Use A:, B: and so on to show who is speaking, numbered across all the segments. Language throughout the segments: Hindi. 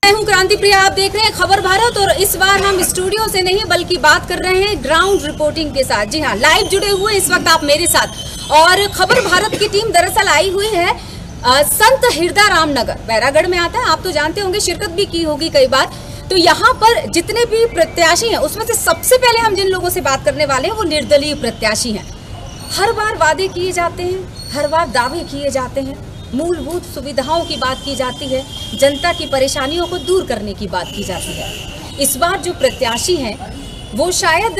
A: मैं हूं क्रांति प्रिया, आप देख रहे हैं खबर भारत और इस बार हम स्टूडियो से नहीं बल्कि बात कर रहे हैं ग्राउंड रिपोर्टिंग के साथ। जी हाँ, लाइव जुड़े हुए इस वक्त आप मेरे साथ। और खबर भारत की टीम दरअसल आई हुई है संत हिरदा रामनगर, बैरागढ़ में आता है, आप तो जानते होंगे, शिरकत भी की होगी कई बार। तो यहाँ पर जितने भी प्रत्याशी हैं उसमें से सबसे पहले हम जिन लोगों से बात करने वाले हैं वो निर्दलीय प्रत्याशी हैं। हर बार वादे किए जाते हैं, हर बार दावे किए जाते हैं, मूलभूत सुविधाओं की बात की जाती है, जनता की परेशानियों को दूर करने की बात की जाती है। इस बार जो प्रत्याशी हैं वो शायद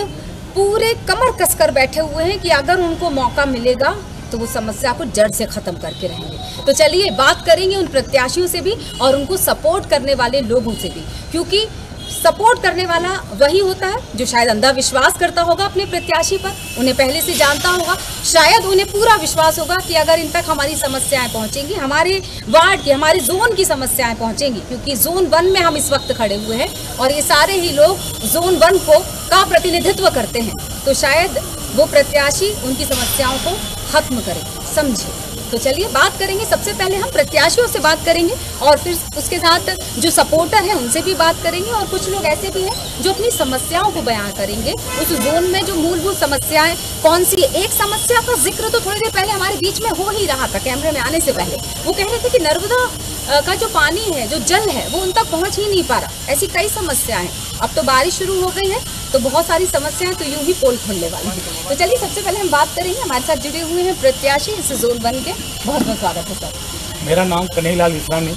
A: पूरे कमर कसकर बैठे हुए हैं कि अगर उनको मौका मिलेगा तो वो समस्या को जड़ से खत्म करके रहेंगे। तो चलिए बात करेंगे उन प्रत्याशियों से भी और उनको सपोर्ट करने वाले लोगों से भी, क्योंकि सपोर्ट करने वाला वही होता है जो शायद अंधा विश्वास करता होगा अपने प्रत्याशी पर, उन्हें पहले से जानता होगा, शायद उन्हें पूरा विश्वास होगा कि अगर इन तक हमारी समस्याएं पहुंचेंगी, हमारे वार्ड की, हमारे जोन की समस्याएं पहुंचेंगी, क्योंकि जोन 1 में हम इस वक्त खड़े हुए हैं और ये सारे ही लोग जोन 1 का प्रतिनिधित्व करते हैं। तो शायद वो प्रत्याशी उनकी समस्याओं को खत्म करे, समझे। तो चलिए बात करेंगे, सबसे पहले हम प्रत्याशियों से बात करेंगे और फिर उसके साथ जो सपोर्टर हैं उनसे भी बात करेंगे और कुछ लोग ऐसे भी हैं जो अपनी समस्याओं को बयां करेंगे। उस जोन में जो मूलभूत समस्याएं कौन सी है, एक समस्या का जिक्र तो थोड़ी देर पहले हमारे बीच में हो ही रहा था कैमरे में आने से पहले। वो कह रहे थे कि नर्मदा का जो पानी है, जो जल है, वो उन तक पहुँच ही नहीं पा रहा। ऐसी कई समस्याएं, अब तो बारिश शुरू हो गई है तो बहुत सारी समस्याएं तो यूं ही पोल खुलने वाली है। तो चलिए सबसे पहले हम बात करेंगे, हमारे साथ जुड़े हुए हैं प्रत्याशी इस जोन 1 के। बहुत बहुत स्वागत है सर।
B: मेरा नाम कन्हैयालाल विश्रानी,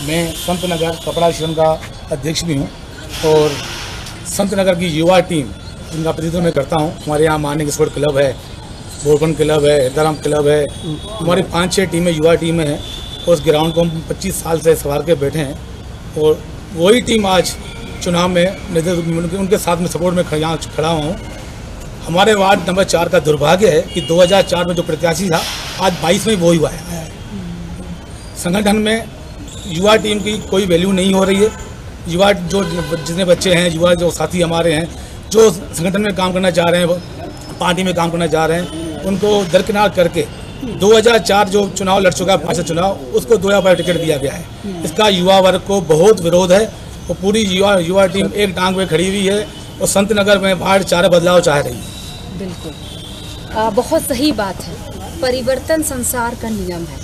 B: मैं संत नगर कपड़ा आश्रम का अध्यक्ष भी हूँ और संत नगर की युवा टीम जिनका प्रतिनिधित्व मैं करता हूँ। हमारे यहाँ मानिक स्पोर्ट क्लब है, बोरबन क्लब है, हिरदाराम क्लब है, हमारी 5-6 टीमें युवा टीमें हैं। उस ग्राउंड को हम 25 साल से संवार के बैठे हैं और वही टीम आज चुनाव में उनके साथ में सपोर्ट में यहाँ खड़ा हूँ। हमारे वार्ड नंबर 4 का दुर्भाग्य है कि 2004 में जो प्रत्याशी था आज 22 में वो ही हुआ है। संगठन में युवा टीम की कोई वैल्यू नहीं हो रही है। युवा जो जितने बच्चे हैं, युवा जो साथी हमारे हैं जो संगठन में काम करना चाह रहे हैं, पार्टी में काम करना चाह रहे हैं, उनको दरकिनार करके 2004 जो चुनाव लड़ चुका है, 5 चुनाव, उसको 2 बार टिकट दिया गया है। इसका युवा वर्ग को बहुत विरोध है और पूरी युवा टीम एक टांग पे खड़ी हुई है और संत नगर में वार्ड 4 बदलाव चाह रही है।
A: बिल्कुल, बहुत सही बात है। परिवर्तन संसार का नियम है,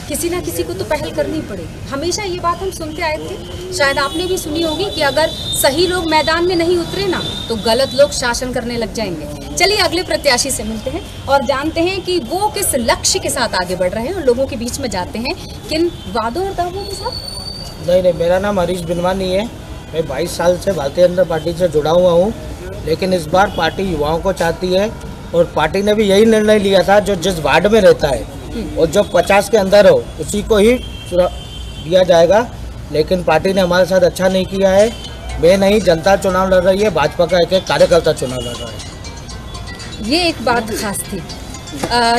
A: किसी ना किसी को तो पहल करनी पड़ेगी। हमेशा ये बात हम सुनते आए थे, शायद आपने भी सुनी होगी कि अगर सही लोग मैदान में नहीं उतरे ना तो गलत लोग शासन करने लग जाएंगे। चलिए अगले प्रत्याशी से मिलते हैं और जानते हैं कि वो किस लक्ष्य के साथ आगे बढ़ रहे हैं और लोगों के बीच में जाते हैं किन वादों और दावों के साथ।
C: नहीं, मेरा नाम हरीश बिनवानी है। मैं 22 साल से भारतीय जनता पार्टी से जुड़ा हुआ हूँ, लेकिन इस बार पार्टी युवाओं को चाहती है और पार्टी ने भी यही निर्णय लिया था जो जिस वार्ड में रहता है और जो 50 के अंदर हो उसी को ही दिया जाएगा। लेकिन पार्टी ने हमारे साथ अच्छा नहीं किया है। मैं नहीं, जनता चुनाव लड़ रही है, भाजपा का एक कार्यकर्ता चुनाव लड़ रहा है।
A: ये एक बात खास थी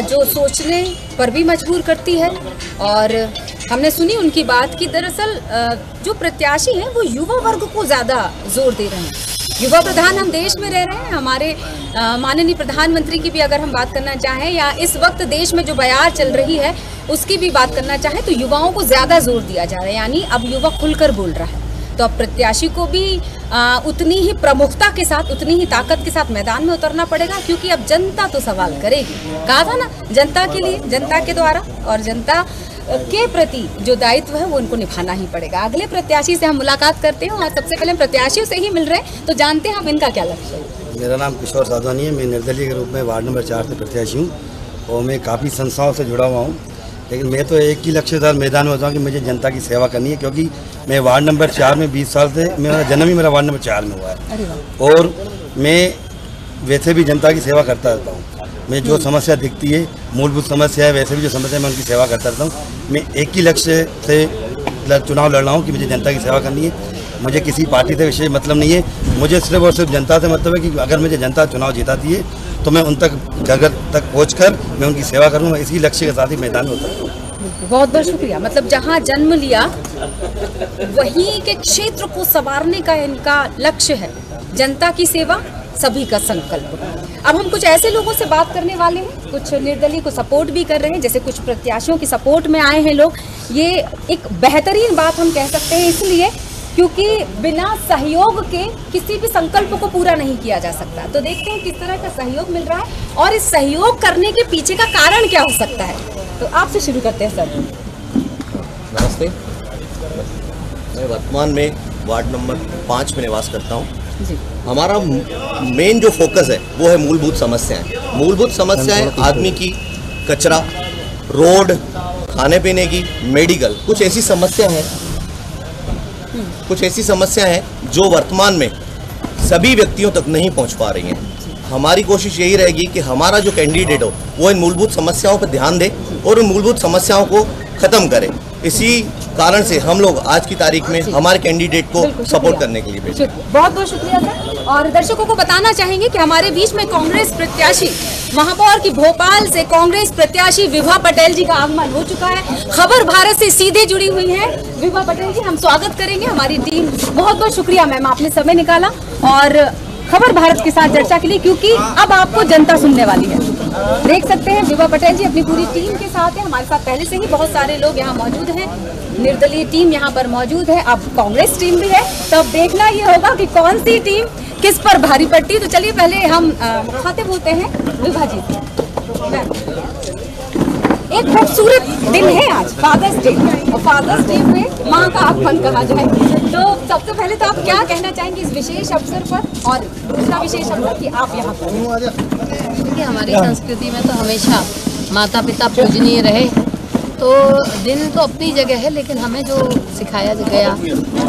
A: जो सोचने पर भी मजबूर करती है और हमने सुनी उनकी बात कि दरअसल जो प्रत्याशी हैं वो युवा वर्ग को ज़्यादा जोर दे रहे हैं। युवा प्रधान हम देश में रह रहे हैं, हमारे माननीय प्रधानमंत्री की भी अगर हम बात करना चाहें या इस वक्त देश में जो बयार चल रही है उसकी भी बात करना चाहें तो युवाओं को ज़्यादा जोर दिया जा रहा है, यानी अब युवा खुलकर बोल रहा है। तो अब प्रत्याशी को भी उतनी ही प्रमुखता के साथ, उतनी ही ताकत के साथ मैदान में उतरना पड़ेगा, क्योंकि अब जनता तो सवाल करेगी। कहा था ना, जनता के लिए, जनता के द्वारा और जनता के प्रति जो दायित्व है वो उनको निभाना ही पड़ेगा। अगले प्रत्याशी से हम मुलाकात करते हैं और सबसे पहले हम प्रत्याशियों से ही मिल रहे हैं, तो जानते हैं हम इनका क्या लक्ष्य है।
D: मेरा नाम किशोर साधवानी है, मैं निर्दलीय के रूप में वार्ड नंबर 4 से प्रत्याशी हूँ और मैं काफ़ी संस्थाओं से जुड़ा हुआ हूँ। लेकिन मैं तो एक ही लक्ष्य था मैदान में होता हूँ कि मुझे जनता की सेवा करनी है, क्योंकि मैं वार्ड नंबर 4 में 20 साल से, मेरा जन्म ही मेरा वार्ड नंबर 4 में हुआ है और मैं वैसे भी जनता की सेवा करता रहता हूँ। मैं जो समस्या दिखती है, मूलभूत समस्या है, वैसे भी जो समस्या है मैं उनकी सेवा करता रहता हूँ। मैं एक ही लक्ष्य से चुनाव लड़ रहा हूँ कि मुझे जनता की सेवा करनी है। मुझे किसी पार्टी से विशेष मतलब नहीं है, मुझे सिर्फ और सिर्फ जनता से मतलब है कि अगर मुझे जनता चुनाव जिताती है तो मैं उन तक घर तक पहुँचकर मैं उनकी सेवा करूँगा। इसी लक्ष्य के साथ ही मैदान में उतरता हूँ।
A: बहुत बहुत शुक्रिया। मतलब जहाँ जन्म लिया वहीं के क्षेत्र को संवारने का इनका लक्ष्य है, जनता की सेवा, सभी का संकल्प। अब हम कुछ ऐसे लोगों से बात करने वाले हैं, कुछ निर्दलीय को सपोर्ट भी कर रहे हैं, जैसे कुछ प्रत्याशियों की सपोर्ट में आए हैं लोग। ये एक बेहतरीन बात हम कह सकते हैं, इसलिए क्योंकि बिना सहयोग के किसी भी संकल्प को पूरा नहीं किया जा सकता। तो देखते हैं किस तरह का सहयोग मिल रहा है और इस सहयोग करने के पीछे का कारण क्या हो सकता है। तो आपसे शुरू करते हैं सर।
E: नमस्ते, मैं वर्तमान में वार्ड नंबर 5 में निवास करता हूँ।
A: जी।
E: हमारा मेन जो फोकस है वो है मूलभूत समस्याएं। मूलभूत समस्याएं आदमी की कचरा, रोड, खाने पीने की, मेडिकल, कुछ ऐसी समस्या हैं जो वर्तमान में सभी व्यक्तियों तक नहीं पहुंच पा रही हैं। हमारी कोशिश यही रहेगी कि हमारा जो कैंडिडेट हो वो इन मूलभूत समस्याओं पर ध्यान दे और उन मूलभूत समस्याओं को ख़त्म करे। इसी कारण से हम लोग आज की तारीख में हमारे कैंडिडेट को सपोर्ट करने के लिए भेजे।
A: बहुत बहुत शुक्रिया सर। और दर्शकों को बताना चाहेंगे कि हमारे बीच में कांग्रेस प्रत्याशी, महापौर की भोपाल से कांग्रेस प्रत्याशी विभा पटेल जी का आगमन हो चुका है। खबर भारत से सीधे जुड़ी हुई है विभा पटेल जी, हम स्वागत करेंगे हमारी टीम। बहुत बहुत शुक्रिया मैम, आपने समय निकाला और खबर भारत के साथ चर्चा के लिए, क्योंकि अब आपको जनता सुनने वाली है। देख सकते हैं विभा पटेल जी अपनी पूरी टीम के साथ है। हमारे साथ पहले से ही बहुत सारे लोग यहाँ मौजूद हैं, निर्दलीय टीम यहाँ पर मौजूद है, अब कांग्रेस टीम भी है। तो अब देखना ये होगा कि कौन सी टीम किस पर भारी पड़ती। तो चलिए पहले हम मुखातिब होते हैं विभा जी से। एक खूबसूरत दिन है आज, फादर्स डे, और फादर्स डे पे माँ का आगमन कहा जाए। तो सबसे पहले तो आप क्या कहना चाहेंगे इस विशेष अवसर पर, और दूसरा विशेष अवसर कि आप यहाँ पर?
F: देखिए, हमारी संस्कृति में तो हमेशा माता पिता पूजनीय रहे। तो दिन तो अपनी जगह है, लेकिन हमें जो सिखाया गया,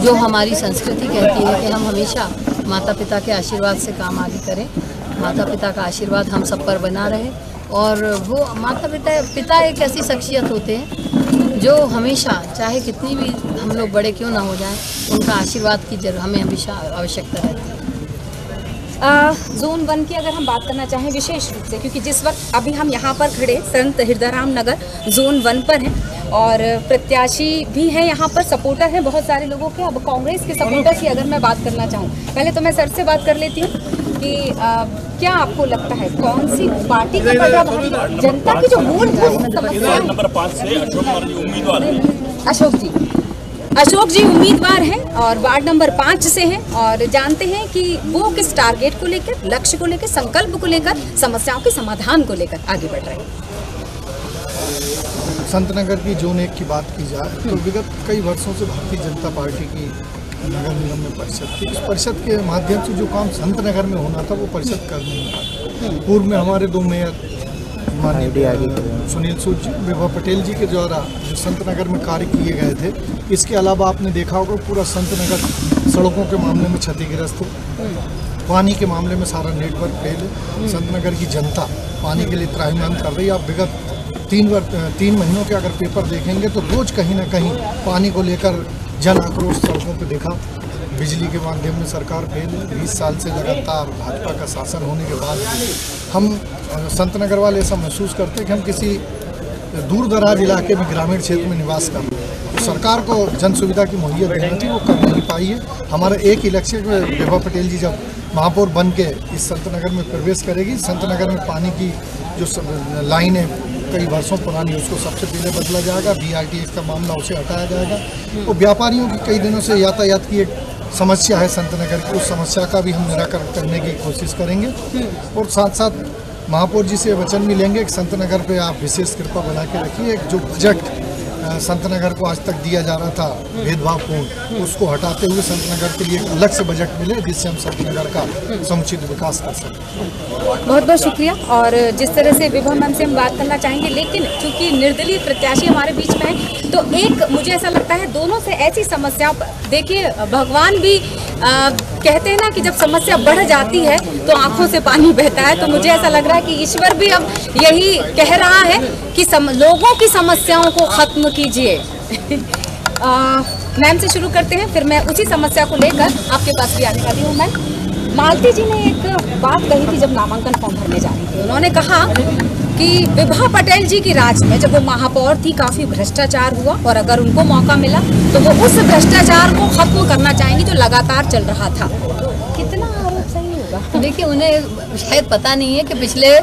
F: जो हमारी संस्कृति कहती है कि हम हमेशा माता पिता के आशीर्वाद से काम आगे करें। माता पिता का आशीर्वाद हम सब पर बना रहे। और वो माता पिता एक ऐसी शख्सियत होते हैं जो हमेशा, चाहे कितनी भी हम लोग बड़े क्यों ना हो जाएं, उनका आशीर्वाद की जरूर हमें हमेशा आवश्यकता रहती है।
A: जोन 1 की अगर हम बात करना चाहें विशेष रूप से, क्योंकि जिस वक्त अभी हम यहाँ पर खड़े संत हिरदाराम नगर जोन 1 पर हैं और प्रत्याशी भी हैं यहाँ पर, सपोर्टर हैं बहुत सारे लोगों के। अब कांग्रेस के सपोर्टर की अगर मैं बात करना चाहूँ, पहले तो मैं सर से बात कर लेती हूँ कि क्या आपको लगता है कौन सी पार्टी का पलड़ा भारी, जनता की जो मूलभूत समस्या है?
G: नंबर 5 से उम्मीदवार है
A: अशोक जी उम्मीदवार हैं और वार्ड नंबर 5 से हैं, और जानते हैं कि वो किस टारगेट को लेकर, लक्ष्य को लेकर, संकल्प को लेकर, समस्याओं के समाधान को लेकर आगे बढ़ रहे हैं।
H: संतनगर की जोन 1 की बात की जाए तो विगत कई वर्षों से भारतीय जनता पार्टी की नगर निगम में परिषद थी। इस परिषद के माध्यम से जो काम संतनगर में होना था वो परिषद कर नहीं पाई। पूर्व में हमारे 2 मेयर माननीय सुनील सूद जी, विभा पटेल जी के द्वारा जो संतनगर में कार्य किए गए थे। इसके अलावा आपने देखा होगा पूरा संतनगर सड़कों के मामले में क्षतिग्रस्त है, पानी के मामले में सारा नेटवर्क फेल है। संतनगर की जनता पानी के लिए त्राहिमाम कर रही है। आप विगत 3 महीनों के अगर पेपर देखेंगे तो रोज कहीं ना कहीं पानी को लेकर जन आक्रोश सड़कों पर देखा। बिजली के माध्यम में सरकार फेल है। 20 साल से लगातार भाजपा का शासन होने के बाद हम संतनगर वाले ऐसा महसूस करते हैं कि हम किसी दूर दराज इलाके में, ग्रामीण क्षेत्र में निवास कर रहे हैं। तो सरकार को जन सुविधा की मुहैया देनी थी, वो कर नहीं पाई है। हमारा एक इलेक्शन में विभा पटेल जी जब महापौर बन के इस संतनगर में प्रवेश करेगी, संतनगर में पानी की जो लाइन है कई वर्षों पुरानी, उसको सबसे पहले बदला जाएगा। BRTS का मामला उसे हटाया जाएगा। तो व्यापारियों की कई दिनों से यातायात की एक समस्या है संतनगर की, उस समस्या का भी हम निराकरण करने की कोशिश करेंगे। और साथ साथ महापौर जी से वचन भी लेंगे कि संतनगर पे आप विशेष कृपा बना के रखिए। जो बजट संतनगर को आज तक दिया जा रहा था भेदभावपूर्ण, उसको हटाते हुए संतनगर के लिए एक अलग से बजट मिले, जिससे हम संतनगर का समुचित विकास कर सकें।
A: बहुत बहुत शुक्रिया। और जिस तरह से विभा मैम से हम बात करना चाहेंगे, लेकिन चूंकि निर्दलीय प्रत्याशी हमारे बीच में है, तो एक मुझे ऐसा लगता है दोनों से ऐसी समस्या, देखिए भगवान भी कहते हैं ना कि जब समस्या बढ़ जाती है तो आंखों से पानी बहता है। तो मुझे ऐसा लग रहा है कि ईश्वर भी अब यही कह रहा है कि लोगों की समस्याओं को खत्म कीजिए। मैम से शुरू करते हैं, फिर मैं उसी समस्या को लेकर आपके पास भी आने वाली हूँ। मैम, मालती जी ने एक बात कही थी जब नामांकन फॉर्म भरने जा रही थी। उन्होंने कहा कि विभा पटेल जी की राज में जब वो महापौर थी काफ़ी भ्रष्टाचार हुआ, और अगर उनको मौका मिला तो वो उस भ्रष्टाचार को खत्म करना चाहेंगी जो लगातार चल रहा था। कितना आरोप सही होगा?
F: देखिए, उन्हें शायद पता नहीं है कि पिछले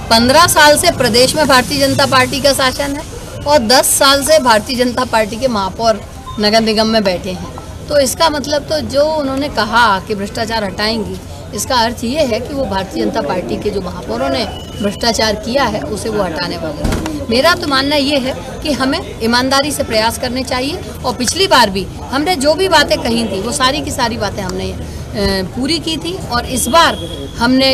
F: 15 साल से प्रदेश में भारतीय जनता पार्टी का शासन है और 10 साल से भारतीय जनता पार्टी के महापौर नगर निगम में बैठे हैं। तो तो इसका मतलब तो जो उन्होंने कहा कि भ्रष्टाचार हटाएंगी, इसका अर्थ ये है कि वो भारतीय जनता पार्टी के जो महापौरों ने भ्रष्टाचार किया है उसे वो हटाने वाले हैं। मेरा तो मानना ये है कि हमें ईमानदारी से प्रयास करने चाहिए, और पिछली बार भी हमने जो भी बातें कही थी वो सारी की सारी बातें हमने पूरी की थी, और इस बार हमने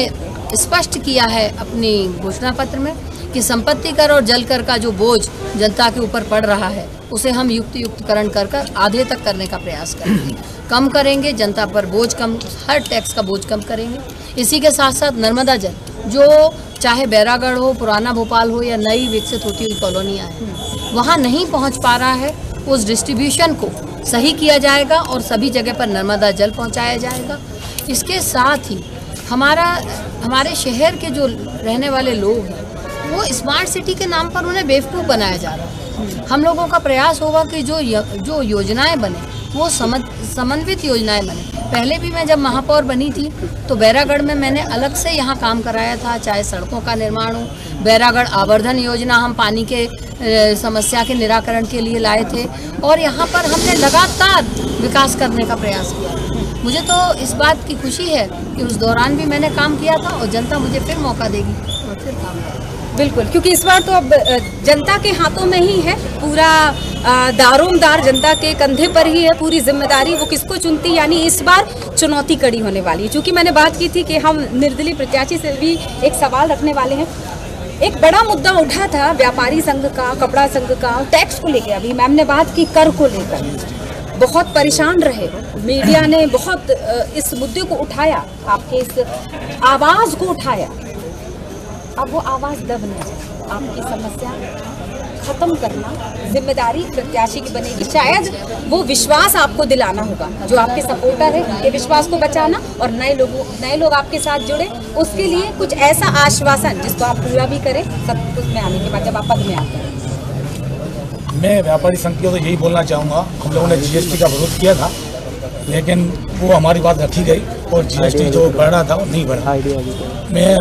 F: स्पष्ट किया है अपनी घोषणा पत्र में कि संपत्ति कर और जल कर का जो बोझ जनता के ऊपर पड़ रहा है उसे हम युक्तिकरण कर आधे तक करने का प्रयास करेंगे, कम करेंगे, जनता पर बोझ कम, हर टैक्स का बोझ कम करेंगे। इसी के साथ साथ नर्मदा जल, जो चाहे बैरागढ़ हो, पुराना भोपाल हो या नई विकसित होती हुई कॉलोनियाँ हैं, वहाँ नहीं पहुँच पा रहा है, उस डिस्ट्रीब्यूशन को सही किया जाएगा और सभी जगह पर नर्मदा जल पहुँचाया जाएगा। इसके साथ ही हमारे शहर के जो रहने वाले लोग हैं वो स्मार्ट सिटी के नाम पर उन्हें बेवकूफ़ बनाया जा रहा है। हम लोगों का प्रयास होगा कि जो योजनाएं बने वो समन्वित योजनाएं बने। पहले भी मैं जब महापौर बनी थी तो बैरागढ़ में मैंने अलग से यहाँ काम कराया था, चाहे सड़कों का निर्माण हो, बैरागढ़ आवर्धन योजना हम पानी के समस्या के निराकरण के लिए लाए थे, और यहाँ पर हमने लगातार विकास करने का प्रयास किया। मुझे तो इस बात की खुशी है कि उस दौरान भी मैंने काम किया था और जनता मुझे फिर मौका देगी और फिर काम करेगी।
A: बिल्कुल, क्योंकि इस बार तो अब जनता के हाथों में ही है, पूरा दारोमदार जनता के कंधे पर ही है पूरी जिम्मेदारी, वो किसको चुनती, यानी इस बार चुनौती कड़ी होने वाली है। चूँकि मैंने बात की थी कि हम निर्दलीय प्रत्याशी से भी एक सवाल रखने वाले हैं। एक बड़ा मुद्दा उठा था व्यापारी संघ का, कपड़ा संघ का, टैक्स को लेकर। अभी मैम ने बात की कर को लेकर, बहुत परेशान रहे, मीडिया ने बहुत इस मुद्दे को उठाया, आपके इस आवाज़ को उठाया। अब वो आवाज़ दब न जाए, आपकी समस्या खत्म करना जिम्मेदारी प्रत्याशी की बनेगी। शायद वो विश्वास आपको दिलाना होगा, जो आपके सपोर्टर है उनके विश्वास को बचाना, और नए लोग आपके साथ जुड़े, उसके लिए कुछ ऐसा आश्वासन जिसको आप पूरा भी करें सब कुछ में आने के बाद, जब आप पद में आते हैं।
B: मैं व्यापारी संघ को तो यही बोलना चाहूँगा, हम लोगों ने जीएसटी का विरोध किया था, लेकिन वो हमारी बात रखी गई और जीएसटी जो बढ़ना था वो नहीं बढ़ा। मैं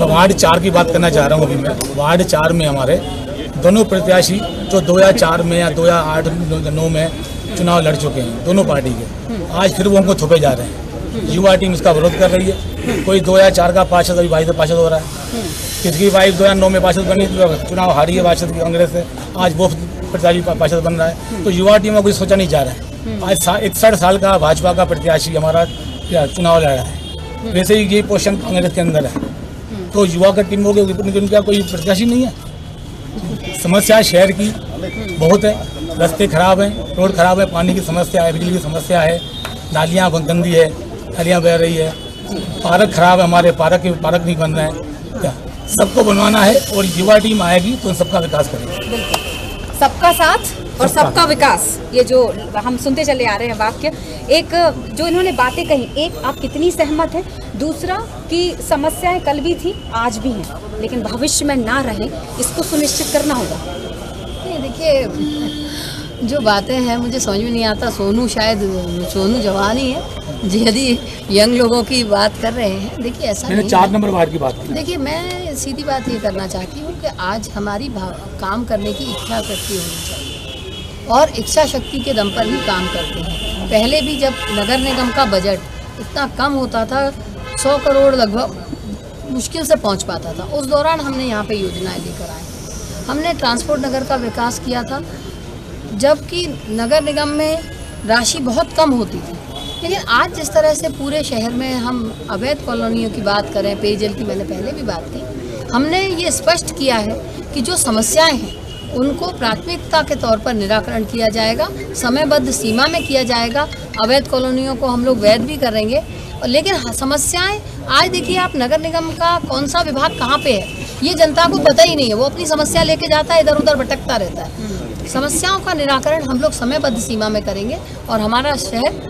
B: वार्ड 4 की बात करना चाह रहा हूँ। अभी मैं वार्ड 4 में हमारे दोनों प्रत्याशी जो 2004 में या 2008-9 में चुनाव लड़ चुके हैं, दोनों पार्टी के, आज फिर वो हमको थोपे जा रहे हैं। युवा टीम इसका विरोध कर रही है। कोई 2004 का पार्षद अभी वाइस पार्षद हो रहा है, किसकी वाइफ 2009 में पार्षद बनी, चुनाव हारी है पार्षद की कांग्रेस से, आज वो प्रत्याशी पार्षद बन रहा है। तो युवा टीम में कुछ सोचा नहीं जा रहा है। आज 61 साल का भाजपा का प्रत्याशी हमारा चुनाव लड़ रहा है, वैसे ही ये पोषण कांग्रेस के अंदर है। तो युवा का टीम हो गई, उनका कोई प्रत्याशी नहीं है। समस्या शहर की बहुत है, रास्ते खराब हैं, रोड खराब है, पानी की समस्या है, बिजली की समस्या है, नालियाँ गंदी है, नालियाँ बह रही है, पार्क खराब है, हमारे पार्क नहीं बन रहे हैं। सबको बनवाना है और युवा टीम आएगी तो सबका विकास करेगी।
A: सबका साथ और सबका विकास, ये जो हम सुनते चले आ रहे हैं वाक्य, एक जो इन्होंने बातें कही, एक आप कितनी सहमत हैं, दूसरा कि समस्याएं कल भी थी आज भी हैं, लेकिन भविष्य में ना रहे, इसको सुनिश्चित करना होगा।
F: देखिए जो बातें हैं मुझे समझ में नहीं आता। सोनू जवान ही है, यदि यंग लोगों की बात कर रहे हैं, देखिए ऐसा नहीं।
B: 4 नंबर वार्ड की बात की।
F: देखिए मैं सीधी बात ये करना चाहती हूँ कि आज हमारी काम करने की इच्छा शक्ति होनी चाहिए, और इच्छा शक्ति के दम पर ही काम करते हैं। पहले भी जब नगर निगम का बजट इतना कम होता था, 100 करोड़ लगभग मुश्किल से पहुँच पाता था, उस दौरान हमने यहाँ पे योजनाएं लेकर आए। हमने ट्रांसपोर्ट नगर का विकास किया था, जबकि नगर निगम में राशि बहुत कम होती थी। लेकिन आज जिस तरह से पूरे शहर में हम अवैध कॉलोनियों की बात करें, पेयजल की मैंने पहले भी बात की, हमने ये स्पष्ट किया है कि जो समस्याएं हैं उनको प्राथमिकता के तौर पर निराकरण किया जाएगा, समयबद्ध सीमा में किया जाएगा। अवैध कॉलोनियों को हम लोग वैध भी करेंगे, लेकिन समस्याएं आज देखिए आप, नगर निगम का कौन सा विभाग कहाँ पे है ये जनता को पता ही नहीं है। वो अपनी समस्या लेके जाता है, इधर उधर भटकता रहता है। समस्याओं का निराकरण हम लोग समयबद्ध सीमा में करेंगे और हमारा शहर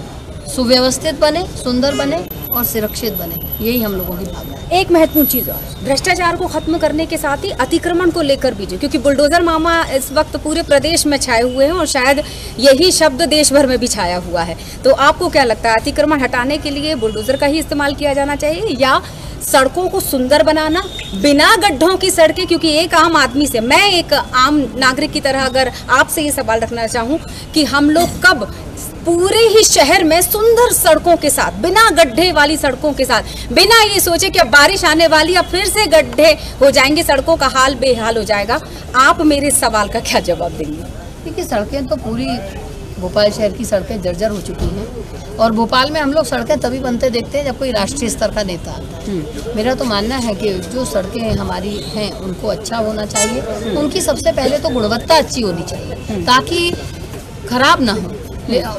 F: सुव्यवस्थित बने, सुंदर बने और सुरक्षित बने, यही हम लोगों की भावना है।
A: एक महत्वपूर्ण चीज़ और, भ्रष्टाचार को खत्म करने के साथ ही अतिक्रमण को लेकर भी, जो क्योंकि बुलडोजर मामा इस वक्त पूरे प्रदेश में छाए हुए हैं और शायद यही शब्द देश भर में भी छाया हुआ है, तो आपको क्या लगता है, अतिक्रमण हटाने के लिए बुलडोजर का ही इस्तेमाल किया जाना चाहिए या सड़कों को सुंदर बनाना, बिना गड्ढों की सड़कें? क्योंकि एक आम आदमी से, मैं एक आम नागरिक की तरह अगर आपसे ये सवाल रखना चाहूँ कि हम लोग कब पूरे ही शहर में सुंदर सड़कों के साथ, बिना गड्ढे वाली सड़कों के साथ, बिना ये सोचे कि अब बारिश आने वाली, अब फिर से गड्ढे हो जाएंगे, सड़कों का हाल बेहाल हो जाएगा, आप मेरे सवाल का क्या जवाब देंगे?
F: देखिए, सड़कें तो पूरी भोपाल शहर की सड़कें जर्जर हो चुकी हैं और भोपाल में हम लोग सड़कें तभी बनते देखते हैं जब कोई राष्ट्रीय स्तर का नेता आता है। मेरा तो मानना है कि जो सड़कें हमारी हैं उनको अच्छा होना चाहिए, उनकी सबसे पहले तो गुणवत्ता अच्छी होनी चाहिए ताकि खराब ना हो।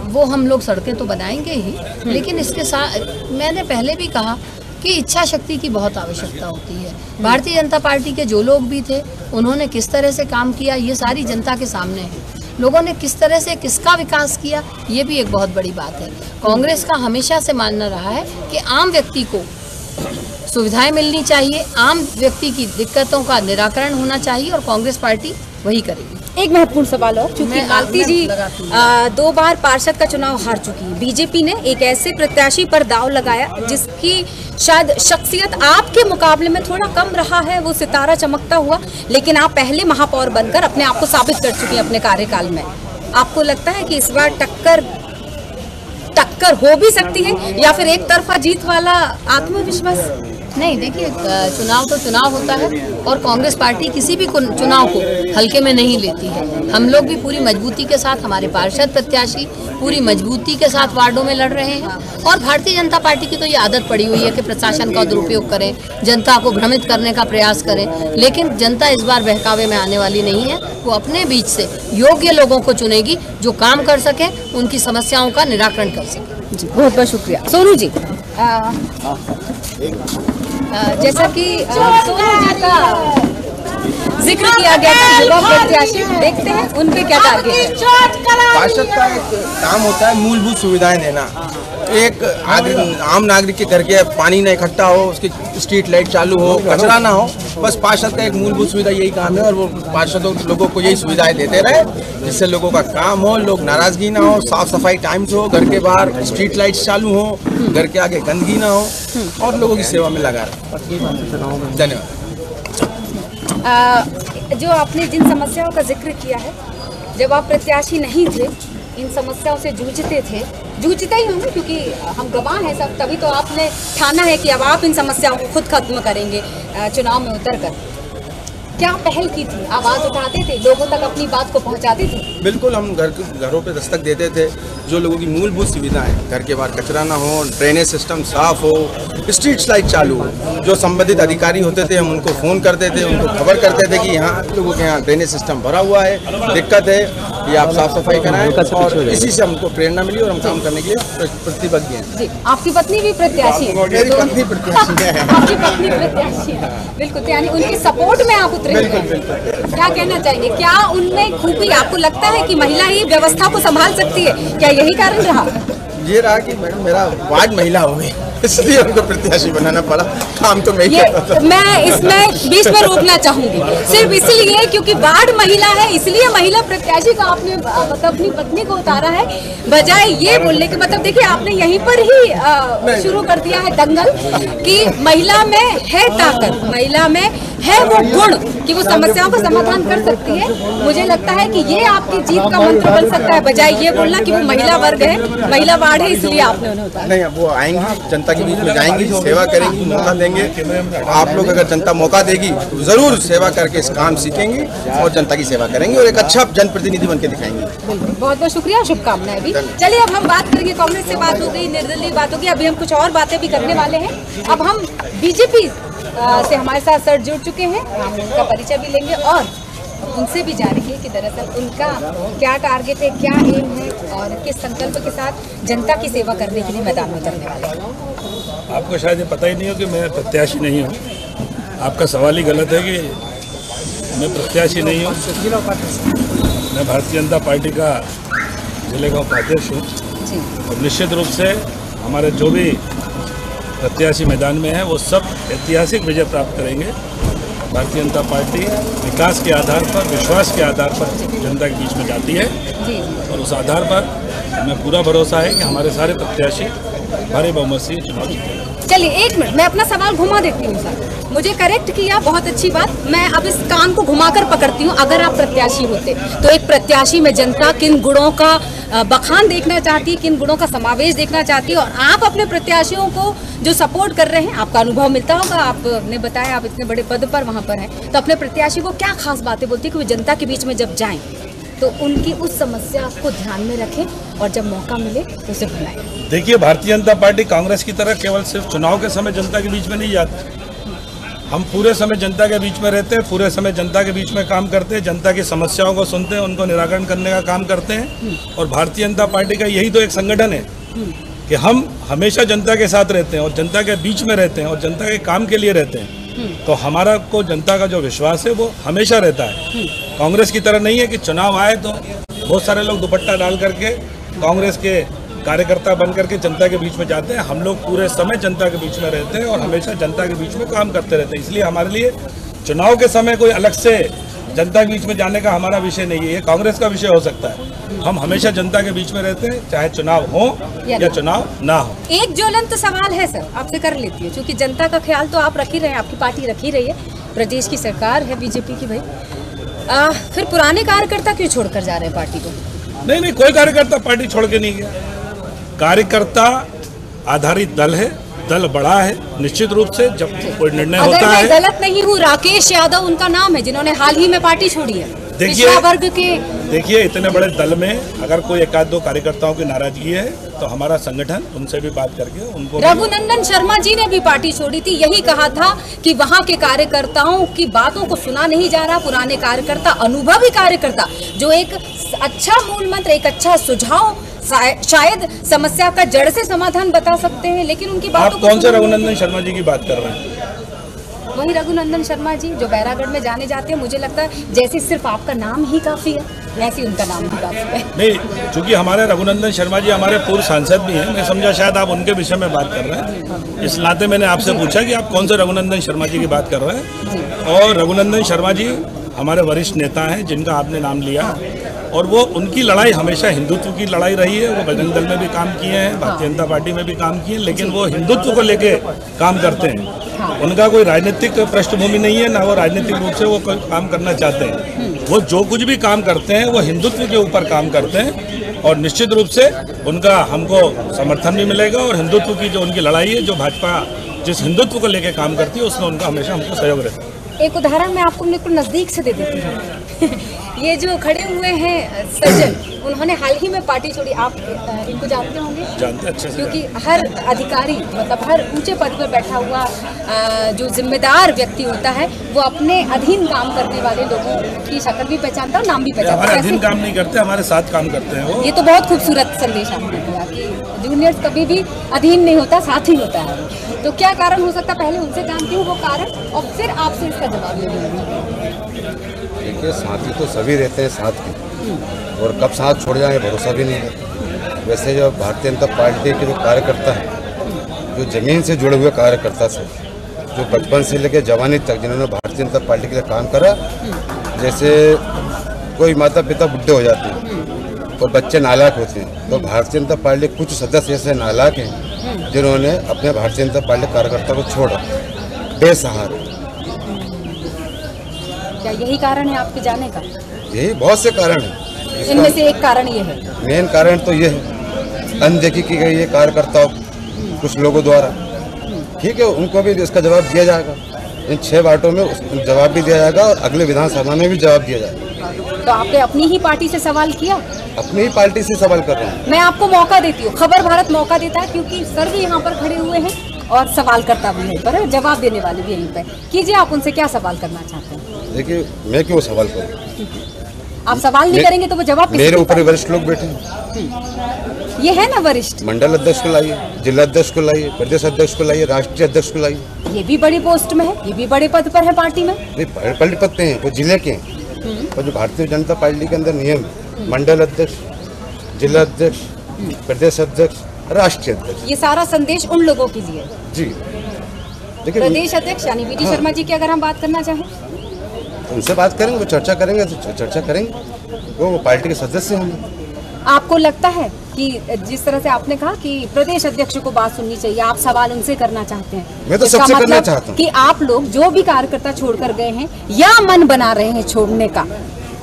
F: वो हम लोग सड़कें तो बनाएंगे ही, लेकिन इसके साथ मैंने पहले भी कहा कि इच्छा शक्ति की बहुत आवश्यकता होती है। भारतीय जनता पार्टी के जो लोग भी थे उन्होंने किस तरह से काम किया ये सारी जनता के सामने है। लोगों ने किस तरह से किसका विकास किया ये भी एक बहुत बड़ी बात है। कांग्रेस का हमेशा से मानना रहा है कि आम व्यक्ति को सुविधाएं मिलनी चाहिए, आम व्यक्ति की दिक्कतों का निराकरण होना चाहिए और कांग्रेस पार्टी वही करेगी।
A: एक महत्वपूर्ण सवाल और, क्योंकि मालती जी 2 बार पार्षद का चुनाव हार चुकी है, बीजेपी ने एक ऐसे प्रत्याशी पर दांव लगाया जिसकी शायद शख्सियत आपके मुकाबले में थोड़ा कम रहा है, वो सितारा चमकता हुआ, लेकिन आप पहले महापौर बनकर अपने आप को साबित कर चुकी हैं अपने कार्यकाल में। आपको लगता है कि इस बार टक्कर हो भी सकती है या फिर एक तरफा जीत वाला आत्मविश्वास?
F: नहीं, देखिए, चुनाव तो चुनाव होता है और कांग्रेस पार्टी किसी भी चुनाव को हल्के में नहीं लेती है। हम लोग भी पूरी मजबूती के साथ, हमारे पार्षद प्रत्याशी पूरी मजबूती के साथ वार्डों में लड़ रहे हैं और भारतीय जनता पार्टी की तो ये आदत पड़ी हुई है कि प्रशासन का दुरुपयोग करें, जनता को भ्रमित करने का प्रयास करें, लेकिन जनता इस बार बहकावे में आने वाली नहीं है। वो अपने बीच से योग्य लोगों को चुनेगी जो काम कर सकें, उनकी समस्याओं का निराकरण कर सकें।
A: जी, बहुत बहुत शुक्रिया। सोनू जी, जैसा कि सोनू जी का जिक्र किया गया था, युवा प्रत्याशी, देखते हैं उन पे क्या टारगेट है।
I: पार्षद का एक काम होता है मूलभूत सुविधाएं देना। एक आम नागरिक के घर के पानी न इकट्ठा हो, उसकी स्ट्रीट लाइट चालू हो, कचरा ना हो, बस पार्षद का एक मूलभूत सुविधा यही काम है और वो पार्षदों लोगों को यही सुविधाएं देते रहे जिससे लोगों का काम हो, लोग नाराजगी ना हो, साफ सफाई टाइम से हो, घर के बाहर स्ट्रीट लाइट्स चालू हो, घर के आगे गंदगी ना हो और लोगों की सेवा में लगा रहे। धन्यवाद।
A: जो आपने जिन समस्याओं का जिक्र किया है, जब आप प्रत्याशी नहीं थे इन समस्याओं से जूझते ही होंगे, क्योंकि हम गवाह हैं सब, तभी तो आपने ठाना है कि अब आप इन समस्याओं को खुद खत्म करेंगे चुनाव में उतरकर। क्या पहल की थी? आवाज उठाते थे, लोगों तक अपनी बात को पहुंचाते थे?
I: बिल्कुल, हम घरों पे दस्तक देते थे। जो लोगों की मूलभूत सुविधाएं, घर के बाहर कचरा ना हो, ड्रेनेज सिस्टम साफ हो, स्ट्रीट लाइट चालू हो, जो संबंधित अधिकारी होते थे हम उनको फ़ोन करते थे, उनको खबर करते थे कि यहाँ लोगों के यहाँ ड्रेनेज सिस्टम भरा हुआ है, दिक्कत है, ये आप साफ सफाई कराएं और इसी से हमको प्रेरणा मिली और हम काम करने के लिए प्रतिबद्ध हैं।
A: जी, आपकी पत्नी भी प्रत्याशी है?
I: मेरी पत्नी प्रत्याशी है।
A: आपकी पत्नी प्रत्याशी है, बिल्कुल, यानी उनके सपोर्ट में आप उतरे हैं। क्या कहना चाहेंगे? क्या उनमें खूबी आपको लगता है कि महिला ही व्यवस्था को संभाल सकती है? क्या यही कारण रहा?
I: ये रहा कि मैडम मेरा वार्ड महिला हो गई, इसलिए उनको प्रत्याशी बनाना पड़ा। काम तो मैं
A: इसमें बीच में रोकना चाहूंगी, सिर्फ इसलिए क्योंकि वार्ड महिला है, इसलिए महिला प्रत्याशी को आपने मतलब अपनी पत्नी को उतारा है, बजाय ये बोलने के मतलब देखिए आपने यहीं पर ही शुरू कर दिया है दंगल कि महिला में है ताकत, महिला में है वो गुण कि वो समस्याओं का समाधान कर सकती है। मुझे लगता है कि ये आपकी जीत का मंत्र बन सकता है, बजाय ये बोलना कि वो महिला वर्ग है, महिला वार्ड है, इसलिए आपने उन्हें उतारा।
I: नहीं, वो आएंगी, जनता के बीच में जाएंगी, सेवा करेंगी, मौका देंगे। आप लोग अगर जनता मौका देगी तो जरूर सेवा करके इस काम सीखेंगी और जनता की सेवा करेंगे और एक अच्छा जनप्रतिनिधि बन के दिखाएंगे।
A: बहुत बहुत शुक्रिया, शुभकामनाएं भी। चलिए अब हम बात करेंगे, कांग्रेस से बात हो गई, निर्दलीय बात होगी, अभी हम कुछ और बातें भी करने वाले हैं। अब हम बीजेपी से हमारे साथ सर जुड़ चुके हैं, हम उनका परिचय भी लेंगे और उनसे भी जानेंगे कि दरअसल उनका क्या टारगेट है, क्या एम है और किस संकल्प के साथ जनता की सेवा करने के लिए मैदान में उतरने वाले हैं।
G: आपको शायद ये पता ही नहीं हो कि मैं प्रत्याशी नहीं हूँ। आपका सवाल ही गलत है कि मैं प्रत्याशी नहीं हूँ। मैं भारतीय जनता पार्टी का जिले का उपाध्यक्ष हूँ और निश्चित रूप से हमारे जो भी प्रत्याशी मैदान में है वो सब ऐतिहासिक विजय प्राप्त करेंगे। भारतीय जनता पार्टी विकास के आधार पर, विश्वास के आधार पर जनता के बीच में जाती है और उस आधार पर हमें पूरा भरोसा है कि हमारे सारे प्रत्याशी भारी बहुमत से चुनाव जीतेगा।
A: चलिए एक मिनट, मैं अपना सवाल घुमा देती हूँ सर। मुझे करेक्ट किया, बहुत अच्छी बात। मैं अब इस कान को घुमाकर पकड़ती हूँ। अगर आप प्रत्याशी होते तो एक प्रत्याशी में जनता किन गुणों का बखान देखना चाहती है, किन गुणों का समावेश देखना चाहती है, और आप अपने प्रत्याशियों को जो सपोर्ट कर रहे हैं, आपका अनुभव मिलता होगा, आपने बताया आप इतने बड़े पद पर वहाँ पर हैं, तो अपने प्रत्याशी को क्या खास बातें बोलती है कि वो जनता के बीच में जब जाएं तो उनकी उस समस्या को ध्यान में रखें और जब मौका मिले तो उसे बुलाएं?
G: देखिए, भारतीय जनता पार्टी कांग्रेस की तरह केवल सिर्फ चुनाव के समय जनता के बीच में नहीं जाती। हम पूरे समय जनता के बीच में रहते हैं, पूरे समय जनता के बीच में काम करते हैं, जनता की समस्याओं को सुनते हैं, उनको निराकरण करने का काम करते हैं। और भारतीय जनता पार्टी का यही तो एक संगठन है कि हम हमेशा जनता के साथ रहते हैं और जनता के बीच में रहते हैं और जनता के काम के लिए रहते हैं। तो हमारा को जनता का जो विश्वास है वो हमेशा रहता है। कांग्रेस की तरह नहीं है कि चुनाव आए तो बहुत सारे लोग दुपट्टा डाल करके कांग्रेस के कार्यकर्ता बन करके जनता के बीच में जाते हैं। हम लोग पूरे समय जनता के बीच में रहते हैं और हमेशा जनता के बीच में काम करते रहते हैं। इसलिए हमारे लिए चुनाव के समय कोई अलग से जनता के बीच में जाने का हमारा विषय नहीं है, ये कांग्रेस का विषय हो सकता है। हम हमेशा जनता के बीच में रहते हैं, चाहे चुनाव हो या चुनाव ना हो।
A: एक ज्वलंत सवाल है सर, आपसे कर लेती है, क्योंकि जनता का ख्याल तो आप रख ही रहे हैं, आपकी पार्टी रख ही रही है, प्रदेश की सरकार है बीजेपी की भाई। फिर पुराने कार्यकर्ता क्यों छोड़कर जा रहे हैं पार्टी को?
G: नहीं, कोई कार्यकर्ता पार्टी छोड़ के नहीं गया। कार्यकर्ता आधारित दल है, दल बड़ा है। निश्चित रूप से जब कोई निर्णय होता है,
A: अगर मैं गलत नहीं हूँ, राकेश यादव उनका नाम है जिन्होंने हाल ही में पार्टी छोड़ी है। देखिए इतने बड़े दल में अगर कोई एक आध दो कार्यकर्ताओं की नाराजगी है तो हमारा संगठन उनसे भी बात करके उनको। रघुनंदन शर्मा जी ने भी पार्टी छोड़ी थी, यही कहा था कि वहाँ के कार्यकर्ताओं की बातों को सुना नहीं जा रहा। पुराने कार्यकर्ता, अनुभवी कार्यकर्ता, जो एक अच्छा मूल मंत्र, एक अच्छा सुझाव, शायद समस्या का जड़ से समाधान बता सकते हैं, लेकिन उनकी बातों
G: आप कौन से रघुनंदन शर्मा जी की बात कर रहे हैं?
A: वही रघुनंदन शर्मा जी जो बैरागढ़ में जाने जाते हैं। मुझे लगता है जैसे सिर्फ आपका नाम ही काफी है, वैसे उनका नाम भी काफी है।
G: नहीं, चूंकि हमारे रघुनंदन शर्मा जी हमारे पूर्व सांसद भी हैं, मैं समझा शायद आप उनके विषय में बात कर रहे हैं। इस नाते मैंने आपसे पूछा कि आप कौन से रघुनंदन शर्मा जी की बात कर रहे हैं। और रघुनंदन शर्मा जी हमारे वरिष्ठ नेता हैं जिनका आपने नाम लिया, और वो उनकी लड़ाई हमेशा हिंदुत्व की लड़ाई रही है। वो बजरंग दल में भी काम किए हैं, भारतीय जनता पार्टी में भी काम किए हैं, लेकिन वो हिंदुत्व को लेके काम करते हैं। उनका कोई राजनीतिक पृष्ठभूमि नहीं है, ना वो राजनीतिक रूप से वो कोई काम करना चाहते हैं। वो जो कुछ भी काम करते हैं वो हिंदुत्व के ऊपर काम करते हैं, और निश्चित रूप से उनका हमको समर्थन भी मिलेगा। और हिंदुत्व की जो उनकी लड़ाई है, जो भाजपा जिस हिंदुत्व को लेके काम करती है, उसमें उनका हमेशा हमको सहयोग रहता है।
A: एक उदाहरण मैं आपको बिल्कुल नजदीक से दे देती हूँ। ये जो खड़े हुए हैं सज्जन, उन्होंने हाल ही में पार्टी छोड़ी। आप इनको जानते होंगे?
G: जानते अच्छे से,
A: क्योंकि हर अधिकारी, मतलब हर ऊंचे पद पर बैठा हुआ जो जिम्मेदार व्यक्ति होता है, वो अपने अधीन काम करने वाले लोगों की शक्ल भी पहचानता है, नाम भी पहचानता है।
G: हमारे अधीन काम नहीं करते, हमारे साथ काम करते हैं वो।
A: ये तो बहुत खूबसूरत संदेश आपने दिया कि जूनियर्स कभी भी अधीन नहीं होता, साथ ही होता है। तो क्या कारण हो सकता है, पहले उनसे जानती हूँ वो कारण, और फिर आपसे इसका जवाब ले लूँगी।
J: देखिए, साथी तो सभी रहते हैं साथ के, और कब साथ छोड़ जाएंगे भरोसा भी नहीं है। वैसे जो भारतीय जनता पार्टी के जो कार्यकर्ता हैं, जो ज़मीन से जुड़े हुए कार्यकर्ता से, जो बचपन से लेकर जवानी तक जिन्होंने भारतीय जनता पार्टी के लिए काम करा, जैसे कोई माता पिता बुढ़े हो जाते हैं और बच्चे नालायक होते हैं, तो भारतीय जनता पार्टी कुछ सदस्य ऐसे नालायक हैं जिन्होंने अपने भारतीय जनता पार्टी कार्यकर्ता को छोड़ा बेसहारा।
A: क्या यही कारण है आपके जाने का?
J: यही बहुत से कारण हैं,
A: इनमें से एक कारण ये है।
J: मेन कारण तो ये है अनदेखी की गई है कार्यकर्ताओं कुछ लोगों द्वारा। ठीक है, उनको भी इसका जवाब दिया जाएगा, इन 6 बातों में जवाब भी दिया जाएगा और अगले विधानसभा में भी जवाब दिया जाएगा।
A: तो आपने अपनी ही पार्टी से सवाल किया?
J: अपनी ही पार्टी से सवाल कर रहे हैं।
A: मैं आपको मौका देती हूँ, खबर भारत मौका देता है, क्योंकि सर भी यहाँ पर खड़े हुए हैं और सवाल करता भी यहीं पर है, जवाब देने वाले भी यहीं पर। कीजिए, आप उनसे क्या सवाल करना चाहते हैं?
J: देखिए, मैं क्यों सवाल करूँ?
A: आप सवाल नहीं करेंगे तो वो जवाब
J: मेरे ऊपर वरिष्ठ लोग बैठे हैं।
A: ये है ना वरिष्ठ,
J: मंडल अध्यक्ष को लाइए, जिला अध्यक्ष को लाइए, प्रदेश अध्यक्ष को लाइए, राष्ट्रीय अध्यक्ष को लाइए।
A: ये भी बड़ी पोस्ट में है, ये भी बड़े पद पर है पार्टी में।
J: बड़े पद पे हैं, वो जिले के हैं। और जो भारतीय जनता पार्टी के अंदर नियम है, मंडल अध्यक्ष, जिला अध्यक्ष, प्रदेश अध्यक्ष, राष्ट्रीय अध्यक्ष।
A: ये सारा संदेश उन लोगों के लिए
J: जी। देखिए,
A: प्रदेश अध्यक्ष यानी वी.डी. शर्मा जी की अगर हम बात करना चाहें,
J: उनसे बात करेंगे, वो चर्चा करेंगे तो चर्चा करेंगे, वो पार्टी के सदस्य होंगे।
A: आपको लगता है कि जिस तरह से आपने कहा कि प्रदेश अध्यक्ष को बात सुननी चाहिए, आप सवाल उनसे करना चाहते हैं।
J: मैं तो
A: इसका
J: सबसे करना
A: मतलब
J: चाहता हूं
A: कि आप लोग जो भी कार्यकर्ता छोड़कर गए हैं या मन बना रहे हैं छोड़ने का,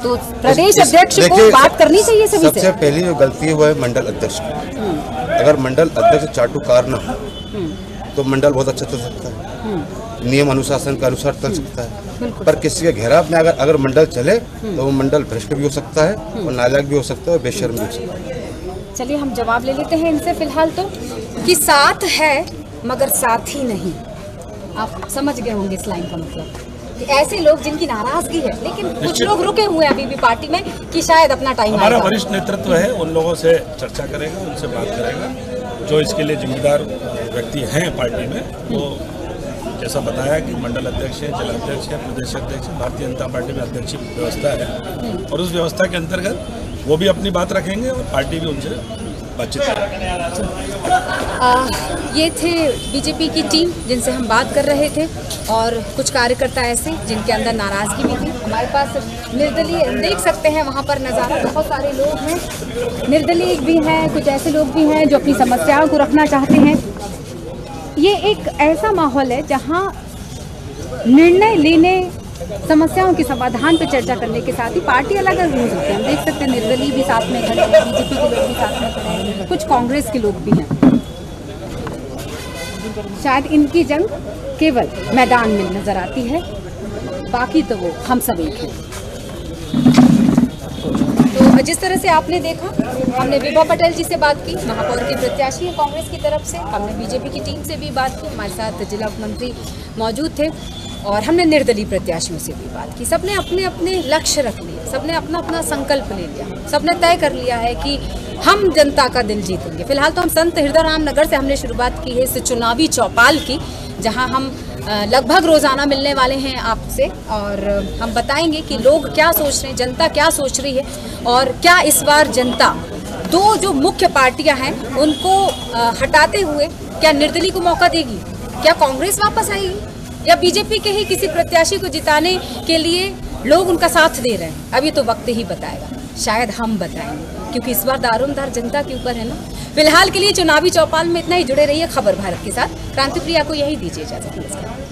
A: तो प्रदेश अध्यक्ष को बात करनी चाहिए सभी से।
J: सबसे पहली जो गलती है वो है मंडल अध्यक्ष की। अगर मंडल अध्यक्ष चाटुकार ना हो तो मंडल बहुत अच्छा चल सकता है, नियम अनुशासन के अनुसार चल सकता है। पर किसी के घेराव में अगर मंडल चले तो वो मंडल भ्रष्ट भी हो सकता है और नालायक भी हो सकता है और बेशर्म भी हो सकता है।
A: चलिए हम जवाब ले लेते हैं इनसे फिलहाल तो, कि साथ है मगर साथी नहीं। आप समझ गए होंगे इस लाइन का मतलब कि ऐसे लोग जिनकी नाराजगी है, लेकिन कुछ लोग रुके हुए हैं अभी भी पार्टी में कि शायद अपना टाइम
G: हमारा
A: आएगा।
G: वरिष्ठ नेतृत्व है, उन लोगों से चर्चा करेगा, उनसे बात करेगा जो इसके लिए जिम्मेदार व्यक्ति हैं पार्टी में। वो जैसा बताया कि मंडल अध्यक्ष है, जिलाध्यक्ष है, प्रदेश अध्यक्ष है, भारतीय जनता पार्टी में अध्यक्ष व्यवस्था है और उस व्यवस्था के अंतर्गत वो भी अपनी बात रखेंगे और पार्टी भी उनसे बातचीत करेगी।
A: ये थे बीजेपी की टीम जिनसे हम बात कर रहे थे, और कुछ कार्यकर्ता ऐसे जिनके अंदर नाराजगी भी थी। हमारे पास निर्दलीय देख सकते हैं, वहाँ पर नज़ारा, बहुत सारे लोग हैं, निर्दलीय भी हैं, कुछ ऐसे लोग भी हैं जो अपनी समस्याओं को रखना चाहते हैं। ये एक ऐसा माहौल है जहाँ निर्णय लेने, समस्याओं के समाधान पर चर्चा करने के साथ ही पार्टी अलग अलग हो सकते हैं। हम देख सकते हैं निर्दलीय भी साथ में खड़े हैं, बीजेपी के लोग भी साथ में खड़े हैं, कुछ कांग्रेस के लोग भी हैं। शायद इनकी जंग केवल मैदान में नजर आती है, बाकी तो वो हम सब एक हैं। तो जिस तरह से आपने देखा, हमने विभा पटेल जी से बात की, महापौर की प्रत्याशी है कांग्रेस की तरफ से। हमने बीजेपी की टीम से भी बात की, हमारे साथ जिला मंत्री मौजूद थे, और हमने निर्दलीय प्रत्याशियों से भी बात की। सबने अपने अपने लक्ष्य रख लिए, सबने अपना अपना संकल्प ले लिया, सबने तय कर लिया है कि हम जनता का दिल जीतेंगे। फिलहाल तो हम संत हृदयराम नगर से हमने शुरुआत की है इस चुनावी चौपाल की, जहां हम लगभग रोजाना मिलने वाले हैं आपसे, और हम बताएंगे कि लोग क्या सोच रहे हैं, जनता क्या सोच रही है, और क्या इस बार जनता दो जो मुख्य पार्टियां हैं उनको हटाते हुए क्या निर्दलीय को मौका देगी, क्या कांग्रेस वापस आएगी, या बीजेपी के ही किसी प्रत्याशी को जिताने के लिए लोग उनका साथ दे रहे हैं। अभी तो वक्त ही बताएगा, शायद हम बताएंगे, क्योंकि इस बार दारोमदार जनता के ऊपर है ना। फिलहाल के लिए चुनावी चौपाल में इतना ही। जुड़े रहिए खबर भारत के साथ। क्रांति प्रिया को यही दीजिए इजाजत। नमस्कार।